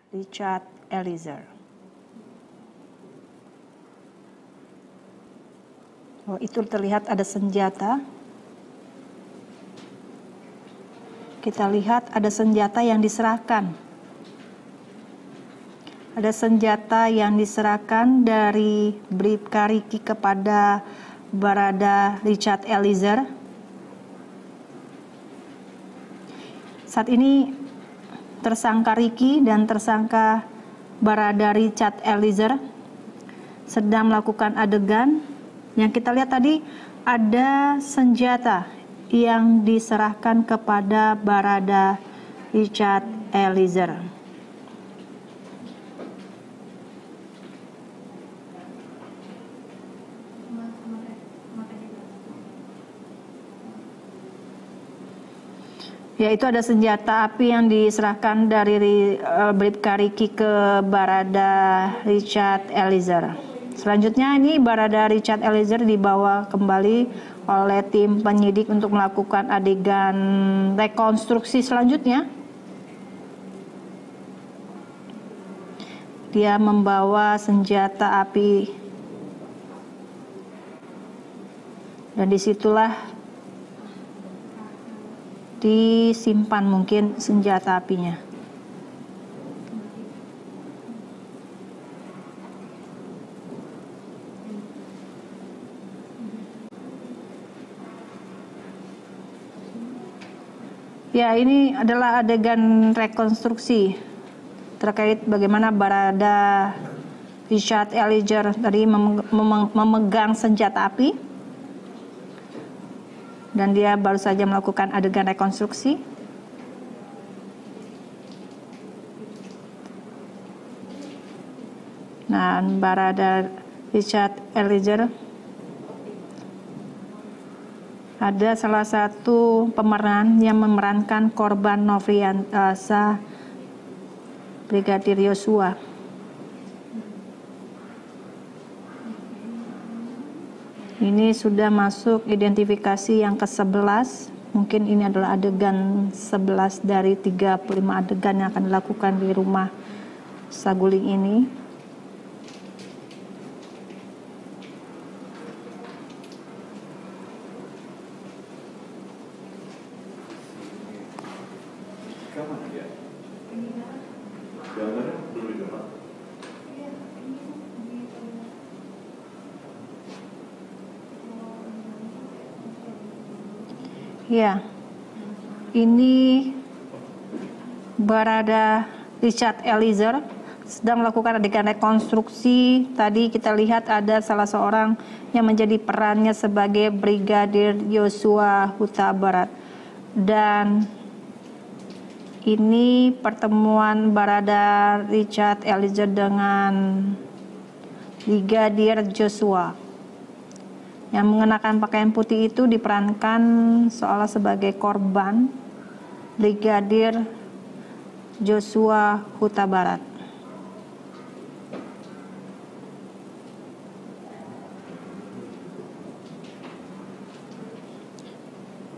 Richard Eliezer. Oh, itu terlihat ada senjata. Kita lihat ada senjata yang diserahkan. Ada senjata yang diserahkan dari Bribka Riki kepada Barada Richard Eliezer. Saat ini tersangka Riki dan tersangka Barada Richard Eliezer sedang melakukan adegan. Yang kita lihat tadi ada senjata yang diserahkan kepada Barada Richard Eliezer. Yaitu ada senjata api yang diserahkan dari Bribka Riki ke Barada Richard Eliezer. Selanjutnya ini Barada Richard Eliezer dibawa kembali oleh tim penyidik untuk melakukan adegan rekonstruksi selanjutnya. Dia membawa senjata api dan disitulah disimpan mungkin senjata apinya. Ya, ini adalah adegan rekonstruksi terkait bagaimana Barada Richard Eliezer tadi memegang senjata api dan dia baru saja melakukan adegan rekonstruksi. Nah, Barada Richard Eliezer ada salah satu pemeran yang memerankan korban Nofriansah Brigadir Yosua. Ini sudah masuk identifikasi yang ke-11. Mungkin ini adalah adegan 11 dari 35 adegan yang akan dilakukan di rumah Saguling ini. Ya, ini Barada Richard Eliezer sedang melakukan adegan rekonstruksi. Tadi kita lihat ada salah seorang yang menjadi perannya sebagai Brigadir Yosua Huta Barat. Dan ini pertemuan Barada Richard Eliezer dengan Brigadir Joshua. Yang mengenakan pakaian putih itu diperankan seolah sebagai korban Brigadir Joshua Huta Barat.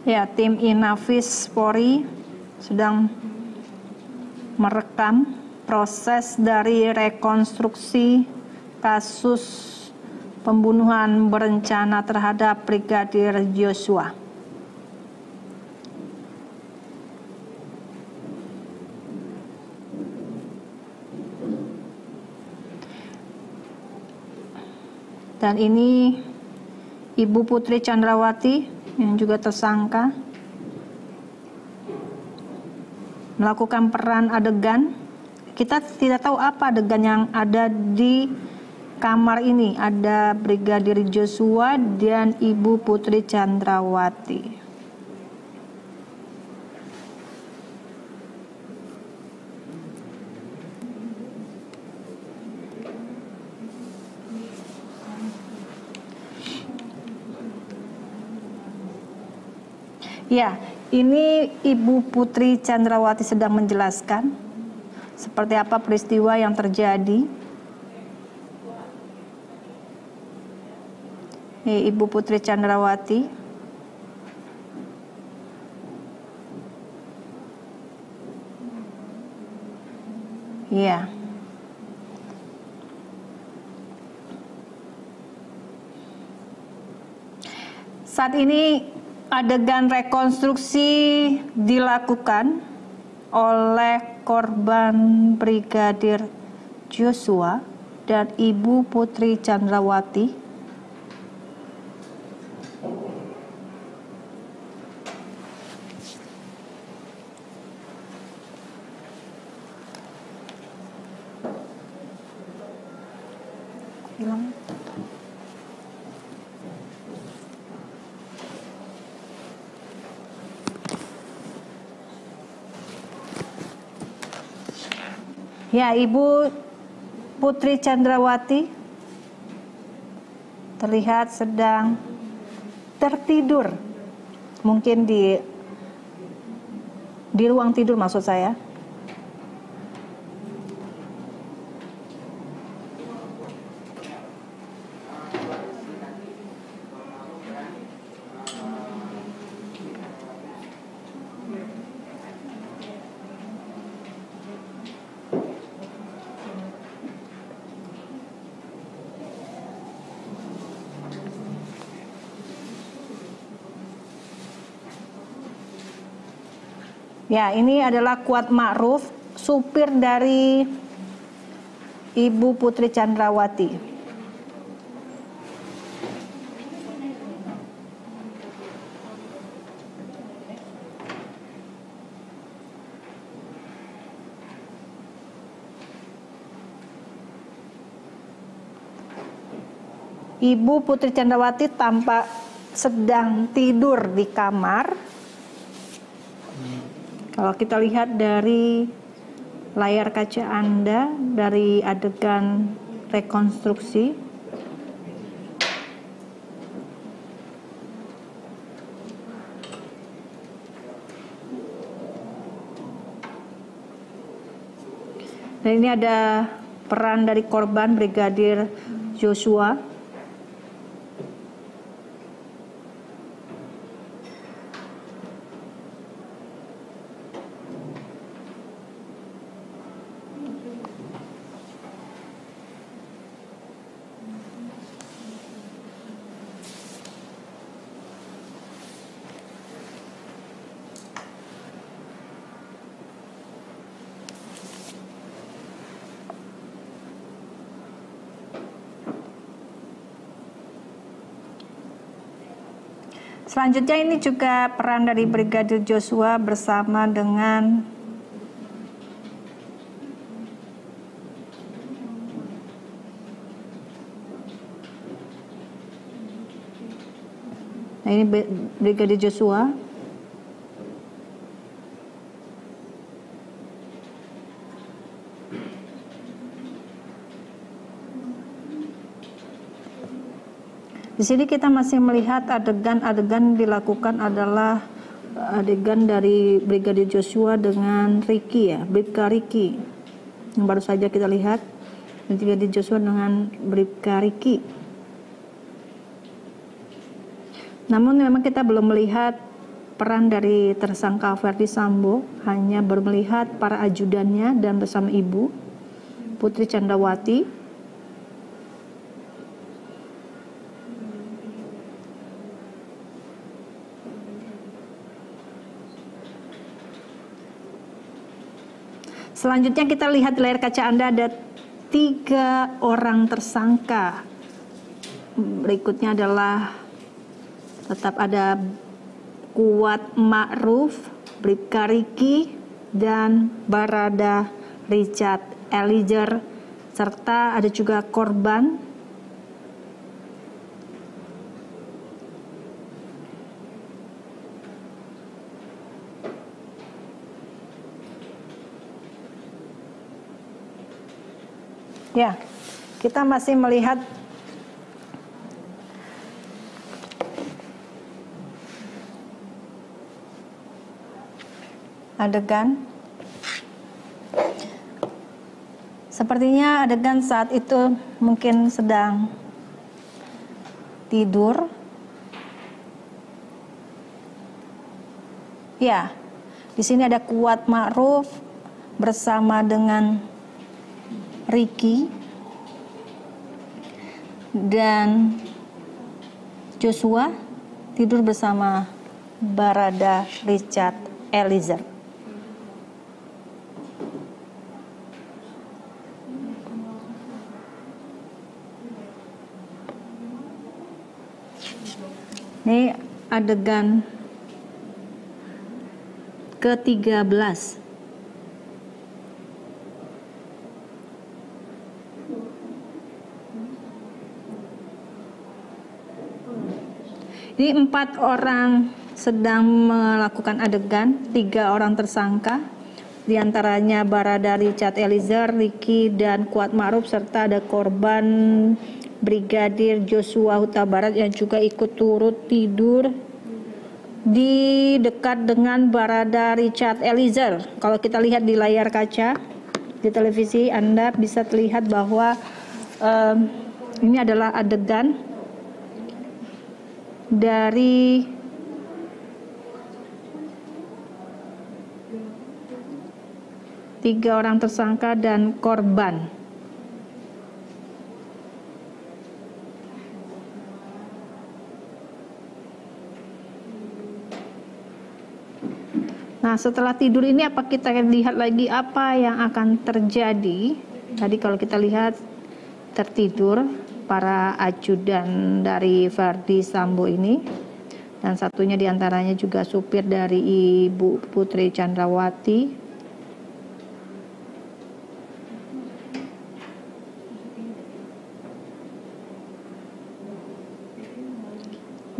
Ya, tim Inafis Polri sedang merekam proses dari rekonstruksi kasus pembunuhan berencana terhadap Brigadir Joshua. Dan ini Ibu Putri Chandrawati yang juga tersangka melakukan peran adegan. Kita tidak tahu apa adegan yang ada di kamar ini. Ada Brigadir Joshua dan Ibu Putri Chandrawati. Ya, ini Ibu Putri Chandrawati sedang menjelaskan seperti apa peristiwa yang terjadi. Ibu Putri Chandrawati. Iya. Saat ini adegan rekonstruksi dilakukan oleh korban Brigadir Joshua dan Ibu Putri Chandrawati. Hilang. Ya, Ibu Putri Chandrawati terlihat sedang tertidur, mungkin di ruang tidur maksud saya. Ya, ini adalah Kuat Ma'ruf, supir dari Ibu Putri Chandrawati. Ibu Putri Chandrawati tampak sedang tidur di kamar. Kalau kita lihat dari layar kaca Anda, dari adegan rekonstruksi, dan ini ada peran dari korban Brigadir Joshua. Selanjutnya ini juga peran dari Brigadir Joshua bersama dengan ini Brigadir Joshua. Di sini kita masih melihat adegan-adegan dilakukan adalah adegan dari Brigadir Joshua dengan Ricky, ya, Bribka Ricky, yang baru saja kita lihat. Brigadir Joshua dengan Bribka Ricky. Namun memang kita belum melihat peran dari tersangka Verdi Sambo, hanya baru melihat para ajudannya dan bersama Ibu Putri Chandrawati. Selanjutnya kita lihat di layar kaca Anda ada 3 orang tersangka. Berikutnya adalah tetap ada Kuat Ma'ruf, Bribka Ricky, dan Barada Richard Eliezer, serta ada juga korban ya. Kita masih melihat adegan. Sepertinya adegan saat itu mungkin sedang tidur. Ya, di sini ada Kuat Ma'ruf bersama dengan Ricky dan Joshua tidur bersama Barada Richard Eliezer. Ini adegan ke-13. Ini 4 orang sedang melakukan adegan, 3 orang tersangka, diantaranya Barada Richard Eliezer, Ricky, dan Kuat Ma'ruf, serta ada korban Brigadir Joshua Huta Barat yang juga ikut turut tidur di dekat dengan Barada Richard Eliezer. Kalau kita lihat di layar kaca di televisi, Anda bisa terlihat bahwa ini adalah adegan dari tiga orang tersangka dan korban. Nah, setelah tidur ini apa kita lihat lagi apa yang akan terjadi? Tadi kalau kita lihat tertidur para ajudan dari Verdi Sambo ini, dan satunya diantaranya juga supir dari Ibu Putri Chandrawati.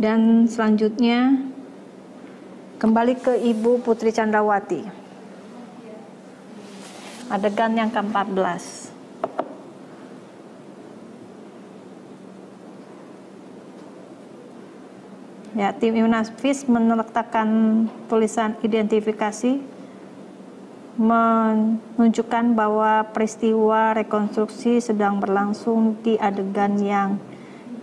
Dan selanjutnya kembali ke Ibu Putri Chandrawati. Adegan yang ke-14. Ya, tim Inafis meletakkan tulisan identifikasi menunjukkan bahwa peristiwa rekonstruksi sedang berlangsung di adegan yang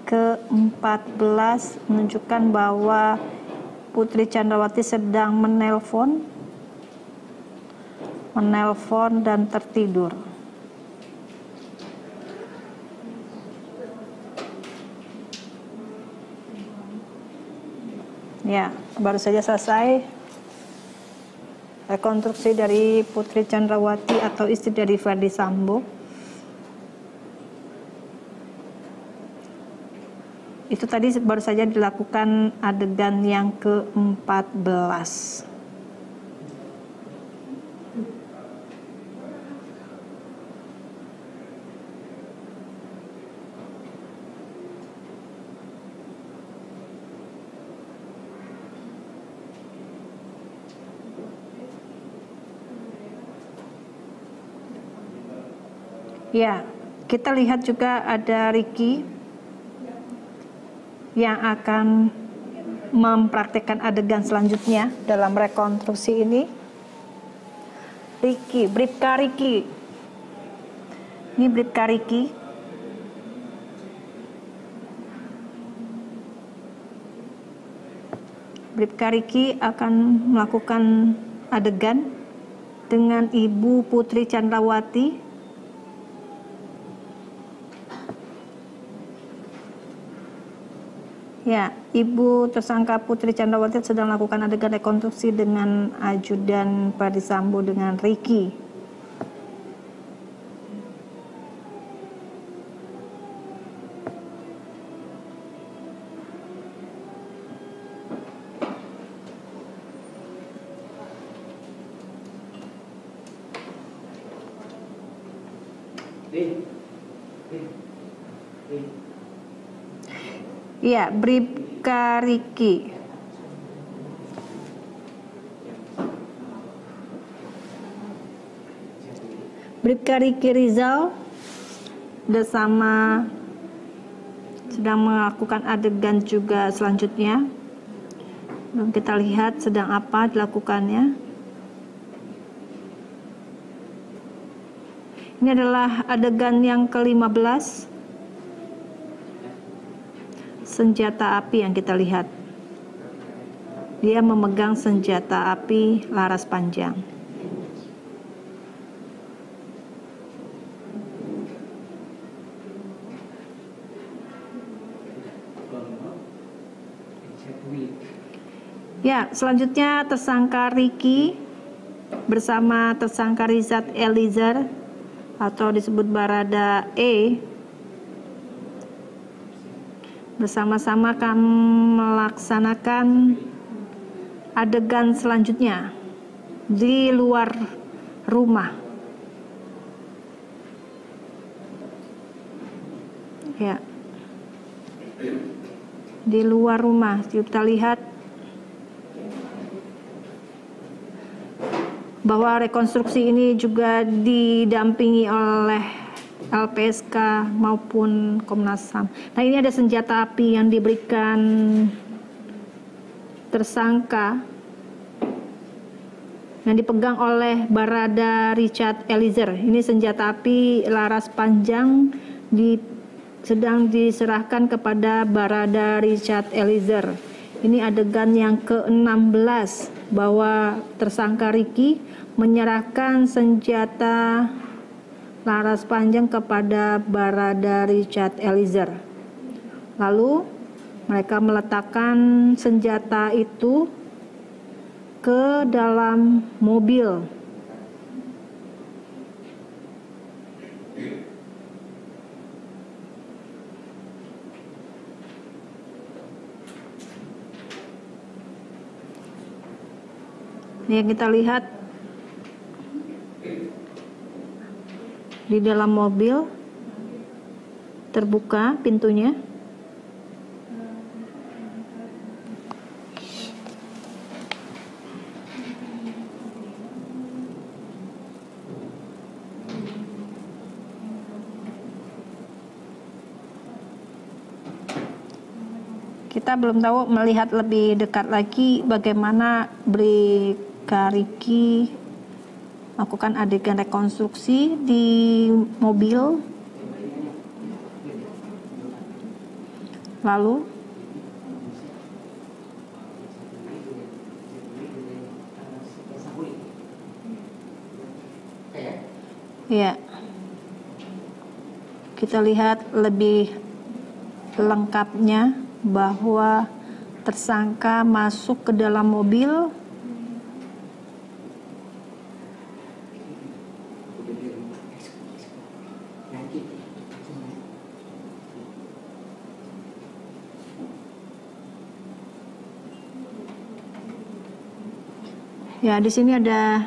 ke-14, menunjukkan bahwa Putri Chandrawati sedang menelpon dan tertidur. Ya, baru saja selesai rekonstruksi dari Putri Chandrawati atau istri dari Verdi Sambo. Itu tadi baru saja dilakukan adegan yang ke-14. Ya, kita lihat juga ada Ricky yang akan mempraktekkan adegan selanjutnya dalam rekonstruksi ini. Ricky, Bribka Ricky. Ini Bribka Ricky. Bribka Ricky akan melakukan adegan dengan Ibu Putri Chandrawati. Ya, Ibu tersangka Putri Chandrawati sedang melakukan adegan rekonstruksi dengan ajudan Verdi Sambo dengan Ricky. Ya, Bribka Ricky. Bribka Ricky Rizal bersama sedang melakukan adegan juga selanjutnya. Dan kita lihat sedang apa dilakukannya. Ini adalah adegan yang ke-15. Senjata api yang kita lihat. Dia memegang senjata api laras panjang. Ya, selanjutnya tersangka Ricky bersama tersangka Richard Eliezer atau disebut Barada E bersama-sama akan melaksanakan adegan selanjutnya di luar rumah. Ya. Di luar rumah kita lihat bahwa rekonstruksi ini juga didampingi oleh LPSK maupun Komnas HAM. Nah, ini ada senjata api yang diberikan tersangka yang dipegang oleh Barada Richard Eliezer. Ini senjata api laras panjang sedang diserahkan kepada Barada Richard Eliezer. Ini adegan yang ke-16 bahwa tersangka Ricky menyerahkan senjata laras panjang kepada Barada Richard Eliezer. Lalu mereka meletakkan senjata itu ke dalam mobil. Ini yang kita lihat di dalam mobil, terbuka pintunya. Kita belum tahu, melihat lebih dekat lagi bagaimana Bribka Ricky melakukan adegan rekonstruksi di mobil. Lalu ya, kita lihat lebih lengkapnya bahwa tersangka masuk ke dalam mobil ya. Di sini ada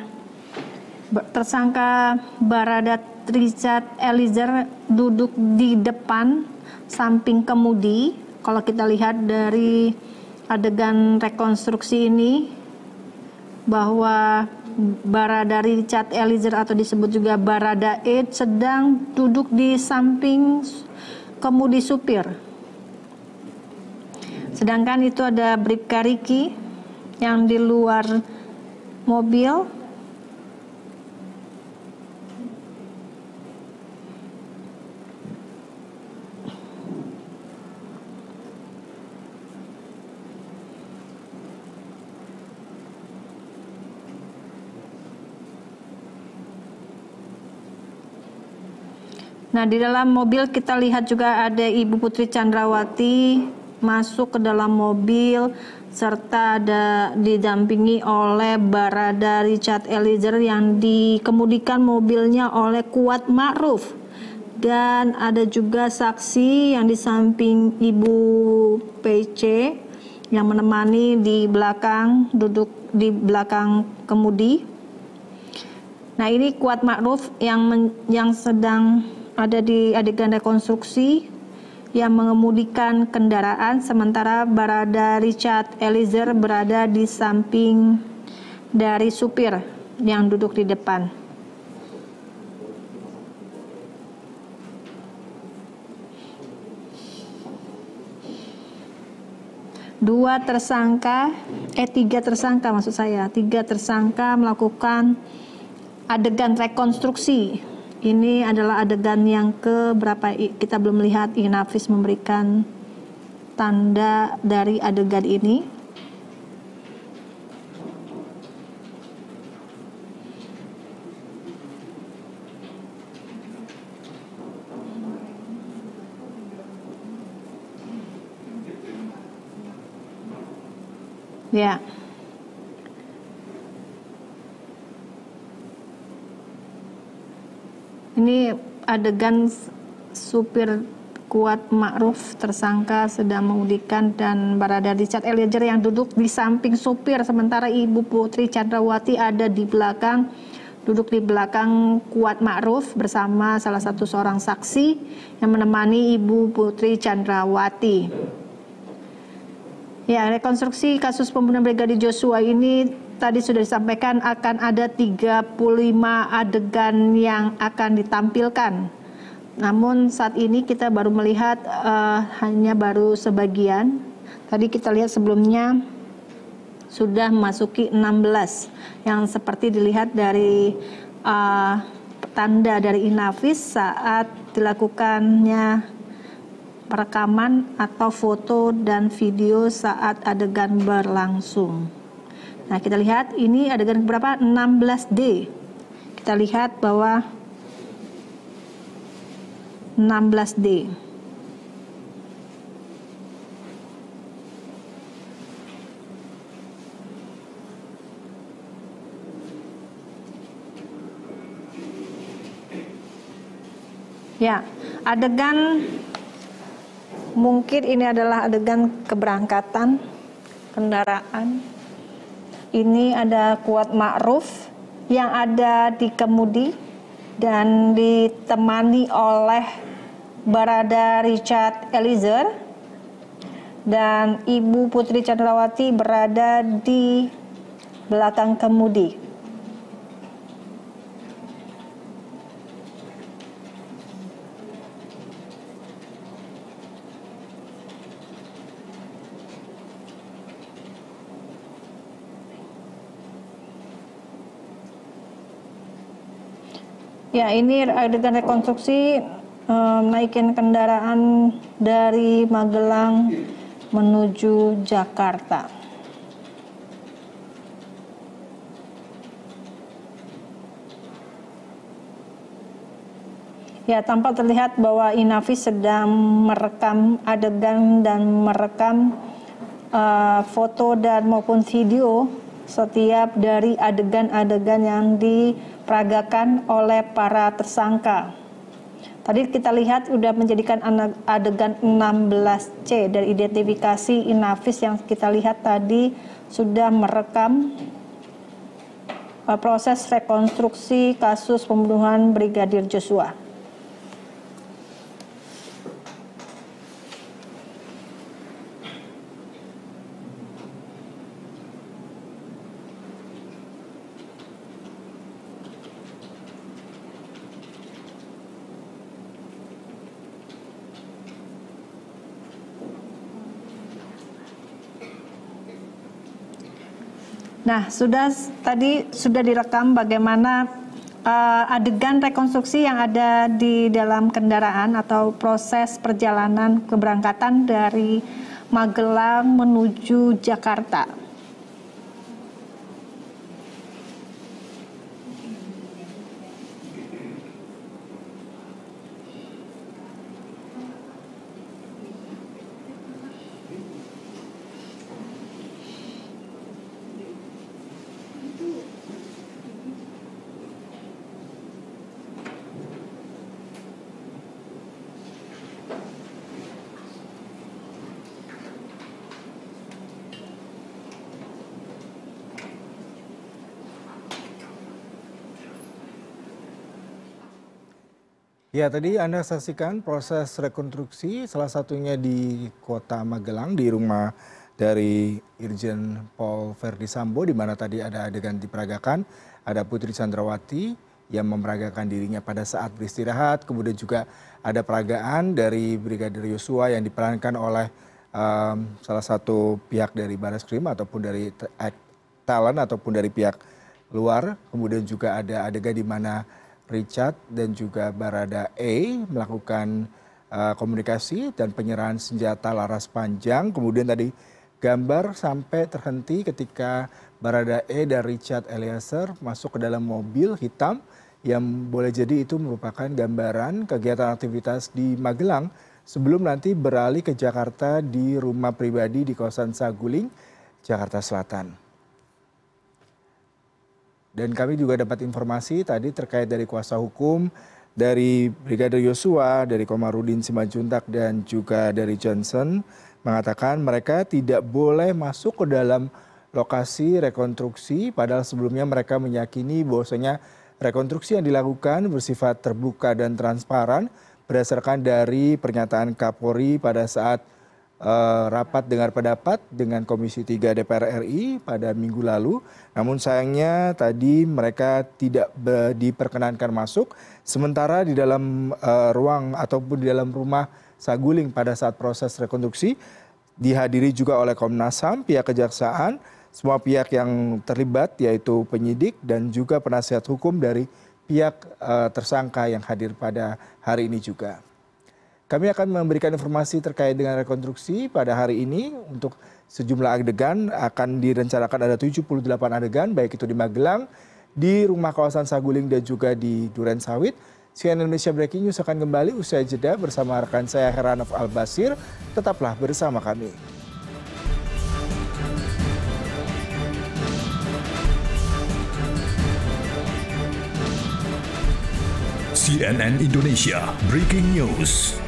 tersangka Barada Richard Eliezer duduk di depan samping kemudi. Kalau kita lihat dari adegan rekonstruksi ini bahwa Barada Richard Eliezer atau disebut juga Barada E sedang duduk di samping kemudi supir. Sedangkan itu ada Bribka Ricky yang di luar mobil. Nah, di dalam mobil kita lihat juga ada Ibu Putri Chandrawati masuk ke dalam mobil serta ada didampingi oleh Barada Richard Eliezer yang dikemudikan mobilnya oleh Kuat Ma'ruf. Dan ada juga saksi yang di samping Ibu PC yang menemani di belakang, duduk di belakang kemudi. Nah, ini Kuat Ma'ruf yang sedang ada di adegan rekonstruksi yang mengemudikan kendaraan, sementara Barada Richard Eliezer berada di samping dari supir yang duduk di depan. Tiga tersangka melakukan adegan rekonstruksi. Ini adalah adegan yang ke berapa, kita belum lihat. Inafis memberikan tanda dari adegan ini. Ya. Ini adegan supir Kuat Ma'ruf tersangka sedang mengemudikan dan Barada Richard Eliezer yang duduk di samping supir, sementara Ibu Putri Chandrawati ada di belakang, duduk di belakang Kuat Ma'ruf bersama salah satu seorang saksi yang menemani Ibu Putri Chandrawati. Ya, rekonstruksi kasus pembunuhan Brigadir Joshua ini tadi sudah disampaikan akan ada 35 adegan yang akan ditampilkan. Namun saat ini kita baru melihat hanya baru sebagian. Tadi kita lihat sebelumnya sudah memasuki 16 yang seperti dilihat dari tanda dari Inavis saat dilakukannya perekaman atau foto dan video saat adegan berlangsung. Nah, kita lihat ini adegan berapa? 16D. Kita lihat bahwa 16D. Ya, adegan mungkin ini adalah adegan keberangkatan kendaraan. Ini ada Kuat Ma'ruf yang ada di kemudi dan ditemani oleh Barada Richard Eliezer, dan Ibu Putri Chandrawati berada di belakang kemudi. Ya, ini adegan rekonstruksi naikin kendaraan dari Magelang menuju Jakarta. Ya, tampak terlihat bahwa Inavis sedang merekam adegan dan merekam foto dan maupun video setiap dari adegan-adegan yang diperagakan oleh para tersangka. Tadi kita lihat sudah menjadikan adegan 16C dari identifikasi Inavis yang kita lihat tadi sudah merekam proses rekonstruksi kasus pembunuhan Brigadir Joshua. Nah, tadi sudah direkam bagaimana adegan rekonstruksi yang ada di dalam kendaraan atau proses perjalanan keberangkatan dari Magelang menuju Jakarta. Ya, tadi Anda saksikan proses rekonstruksi salah satunya di Kota Magelang di rumah dari Irjen Paul Verdi Sambo, di mana tadi ada adegan diperagakan, ada Putri Chandrawati yang memperagakan dirinya pada saat beristirahat, kemudian juga ada peragaan dari Brigadir Joshua yang diperankan oleh salah satu pihak dari Barreskrim ataupun dari talent ataupun dari pihak luar, kemudian juga ada adegan di mana Richard dan juga Barada E melakukan komunikasi dan penyerahan senjata laras panjang. Kemudian tadi gambar sampai terhenti ketika Barada E dan Richard Eliezer masuk ke dalam mobil hitam yang boleh jadi itu merupakan gambaran kegiatan aktivitas di Magelang sebelum nanti beralih ke Jakarta di rumah pribadi di kawasan Saguling, Jakarta Selatan. Dan kami juga dapat informasi tadi terkait dari kuasa hukum dari Brigadir Yosua, dari Komarudin Simanjuntak dan juga dari Johnson mengatakan mereka tidak boleh masuk ke dalam lokasi rekonstruksi padahal sebelumnya mereka meyakini bahwasanya rekonstruksi yang dilakukan bersifat terbuka dan transparan berdasarkan dari pernyataan Kapolri pada saat rapat dengar pendapat dengan Komisi 3 DPR RI pada minggu lalu. Namun sayangnya tadi mereka tidak diperkenankan masuk. Sementara di dalam ruang ataupun di dalam rumah Saguling pada saat proses rekonstruksi dihadiri juga oleh Komnas HAM, pihak kejaksaan, semua pihak yang terlibat yaitu penyidik dan juga penasihat hukum dari pihak tersangka yang hadir pada hari ini juga. Kami akan memberikan informasi terkait dengan rekonstruksi pada hari ini. Untuk sejumlah adegan akan direncanakan ada 78 adegan, baik itu di Magelang, di rumah kawasan Saguling dan juga di Duren Sawit. CNN Indonesia Breaking News akan kembali usai jeda bersama rekan saya Heranov Albasir. Tetaplah bersama kami. CNN Indonesia Breaking News.